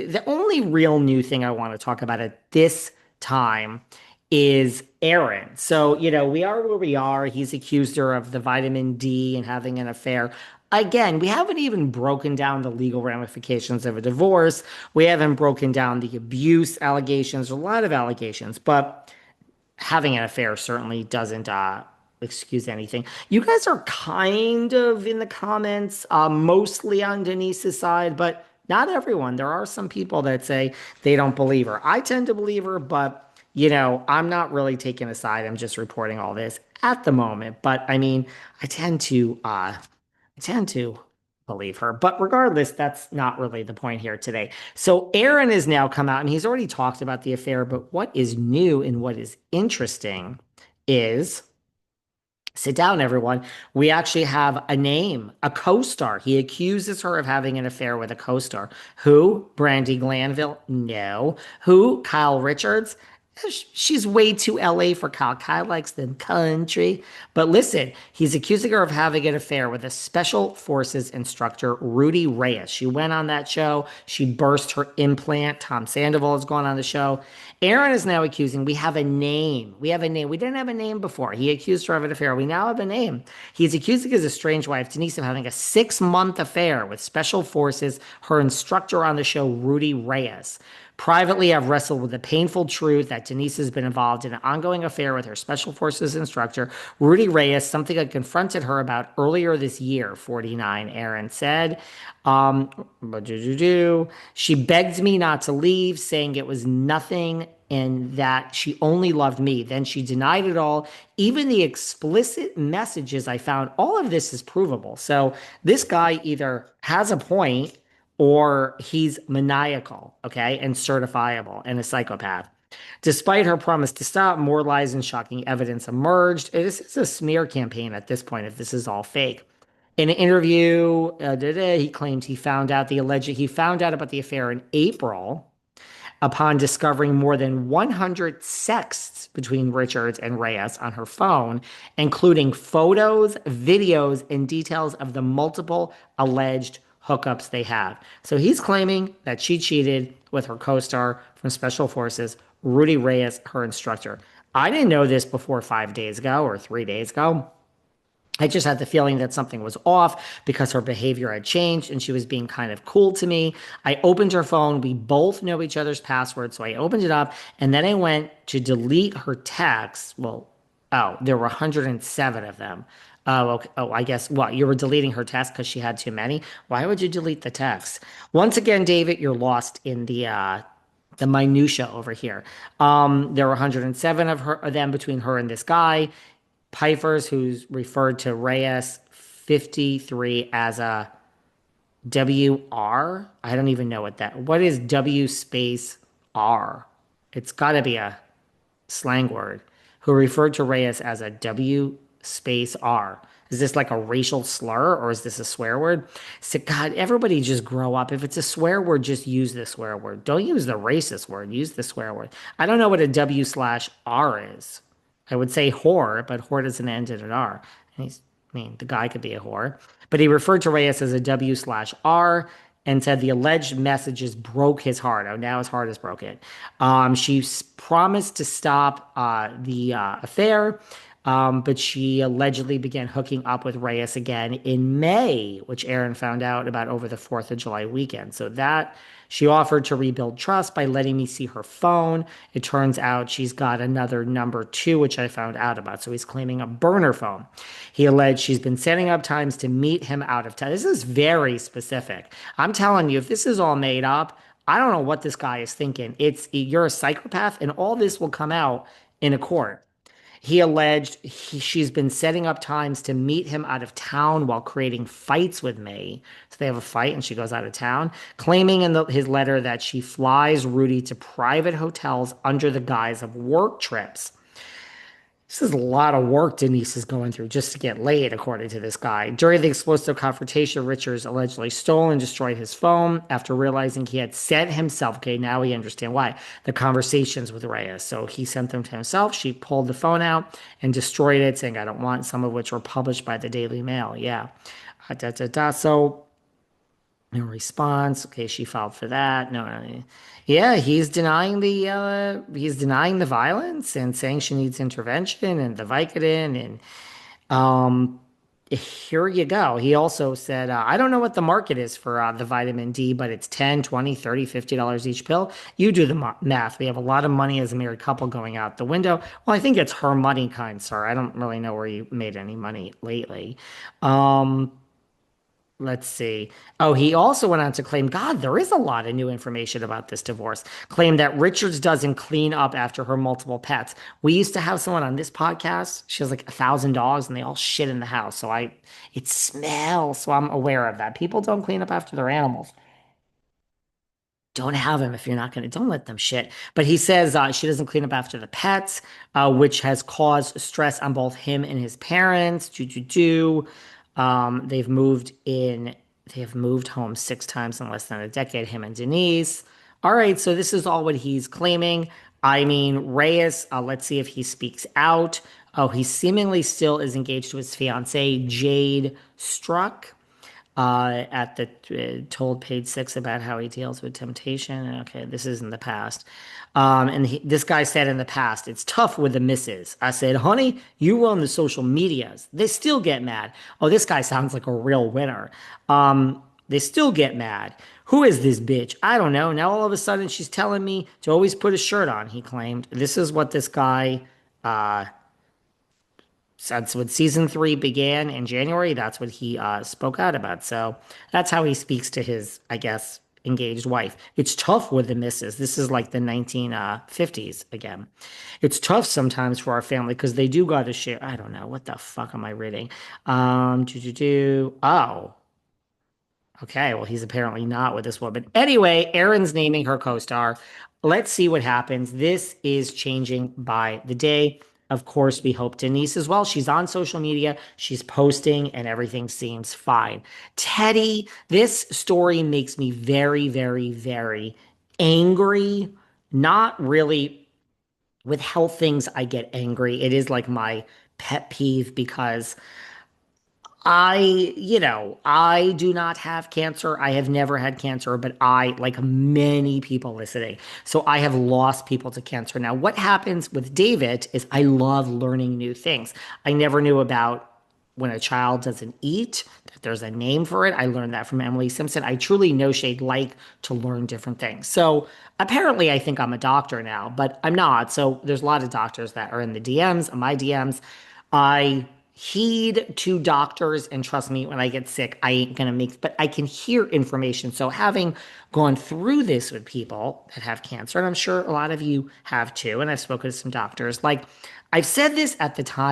the only real new thing I want to talk about at this time is Aaron. So, we are where we are. He's accused her of the vitamin D and having an affair. Again, we haven't even broken down the legal ramifications of a divorce. We haven't broken down the abuse allegations, a lot of allegations, but having an affair certainly doesn't excuse anything. You guys are kind of in the comments, mostly on Denise's side, but not everyone. There are some people that say they don't believe her. I tend to believe her, but I'm not really taking a side. I'm just reporting all this at the moment. But I mean, I tend to believe her. But regardless, that's not really the point here today. So Aaron has now come out and he's already talked about the affair. But what is new and what is interesting is sit down, everyone. We actually have a name, a co-star. He accuses her of having an affair with a co-star. Who? Brandy Glanville? No. Who? Kyle Richards? She's way too LA for Kyle. Kyle likes the country. But listen, he's accusing her of having an affair with a special forces instructor, Rudy Reyes. She went on that show. She burst her implant. Tom Sandoval has gone on the show. Aaron is now accusing. We have a name. We have a name. We didn't have a name before. He accused her of an affair. We now have a name. He's accusing his estranged wife, Denise, of having a 6-month affair with special forces, her instructor on the show, Rudy Reyes. Privately, I've wrestled with the painful truth that Denise has been involved in an ongoing affair with her Special Forces instructor, Rudy Reyes, something I confronted her about earlier this year, 49, Aaron said. She begged me not to leave, saying it was nothing and that she only loved me. Then she denied it all. Even the explicit messages I found, all of this is provable. So this guy either has a point or he's maniacal, okay, and certifiable and a psychopath. Despite her promise to stop, more lies and shocking evidence emerged. This is a smear campaign at this point, if this is all fake. In an interview, he claimed he found out about the affair in April upon discovering more than 100 sexts between Richards and Reyes on her phone, including photos, videos, and details of the multiple alleged hookups they have. So he's claiming that she cheated with her co-star from Special Forces, Rudy Reyes, her instructor. I didn't know this before 5 days ago or 3 days ago. I just had the feeling that something was off because her behavior had changed and she was being kind of cool to me. I opened her phone. We both know each other's passwords. So I opened it up and then I went to delete her texts. Well, oh, there were 107 of them. Oh, okay. Oh, I guess what? You were deleting her text because she had too many? Why would you delete the text? Once again, David, you're lost in the minutia over here. There were 107 of them between her and this guy. Phypers, who's referred to Reyes 53 as a WR. I don't even know what is W space R? It's got to be a slang word. Who referred to Reyes as a W space R. Is this like a racial slur or is this a swear word? So, God, everybody just grow up. If it's a swear word, just use the swear word. Don't use the racist word. Use the swear word. I don't know what a W slash R is. I would say whore, but whore doesn't end in an R. And the guy could be a whore. But he referred to Reyes as a W slash R and said the alleged messages broke his heart. Oh, now his heart is broken. She promised to stop the affair, but she allegedly began hooking up with Reyes again in May, which Aaron found out about over the 4th of July weekend. So that she offered to rebuild trust by letting me see her phone. It turns out she's got another number two, which I found out about. So he's claiming a burner phone. He alleged she's been setting up times to meet him out of town. This is very specific. I'm telling you, if this is all made up, I don't know what this guy is thinking. You're a psychopath, and all this will come out in a court. He alleged she's been setting up times to meet him out of town while creating fights with me. So they have a fight and she goes out of town, claiming in his letter that she flies Rudy to private hotels under the guise of work trips. This is a lot of work Denise is going through just to get laid, according to this guy. During the explosive confrontation, Richards allegedly stole and destroyed his phone after realizing he had sent himself. Okay, now we understand why. The conversations with Reyes. So he sent them to himself. She pulled the phone out and destroyed it, saying, I don't want, some of which were published by the Daily Mail. Yeah. So No response. Okay, she filed for that. No, yeah, he's denying the violence and saying she needs intervention and the Vicodin and um here you go. He also said, I don't know what the market is for the vitamin D, but it's 10, 20, 30, $50 each pill. You do the math. We have a lot of money as a married couple going out the window. Well, I think it's her money, kind sir. I don't really know where you made any money lately. Um, Let's see. Oh, he also went on to claim, God, there is a lot of new information about this divorce. Claimed that Richards doesn't clean up after her multiple pets. We used to have someone on this podcast. She has like 1,000 dogs and they all shit in the house. It smells. So I'm aware of that. People don't clean up after their animals. Don't have them if you're not going to, don't let them shit. But he says she doesn't clean up after the pets, which has caused stress on both him and his parents. They've moved in, they have moved home 6 times in less than a decade, him and Denise. All right, so this is all what he's claiming. I mean, Reyes, let's see if he speaks out. Oh, he seemingly still is engaged to his fiancee, Jade Struck at the told page 6 about how he deals with temptation. Okay, this is in the past. This guy said in the past, it's tough with the misses. I said, honey, you run the social medias. They still get mad. Oh, this guy sounds like a real winner. They still get mad. Who is this bitch? I don't know. Now all of a sudden she's telling me to always put a shirt on, he claimed. This is what this guy since when season 3 began in January, that's what he spoke out about. So that's how he speaks to his, I guess, engaged wife. It's tough with the misses. This is like the 1950s again. It's tough sometimes for our family because they do got to share. I don't know. What the fuck am I reading? Oh, okay, well, he's apparently not with this woman. Anyway, Erin's naming her co-star. Let's see what happens. This is changing by the day. Of course, we hope Denise as well. She's on social media, she's posting, and everything seems fine. Teddi, this story makes me very, very, very angry. Not really with health things, I get angry. It is like my pet peeve because I do not have cancer. I have never had cancer, but I, like many people listening, so I have lost people to cancer. Now, what happens with David is I love learning new things. I never knew about when a child doesn't eat, that there's a name for it. I learned that from Emily Simpson. I truly know she'd like to learn different things. So apparently, I think I'm a doctor now, but I'm not. So there's a lot of doctors that are in the DMs, on my DMs. I heed to doctors, and trust me, when I get sick, I ain't gonna make, but I can hear information. So having gone through this with people that have cancer, and I'm sure a lot of you have too, and I've spoken to some doctors, like I've said this at the time.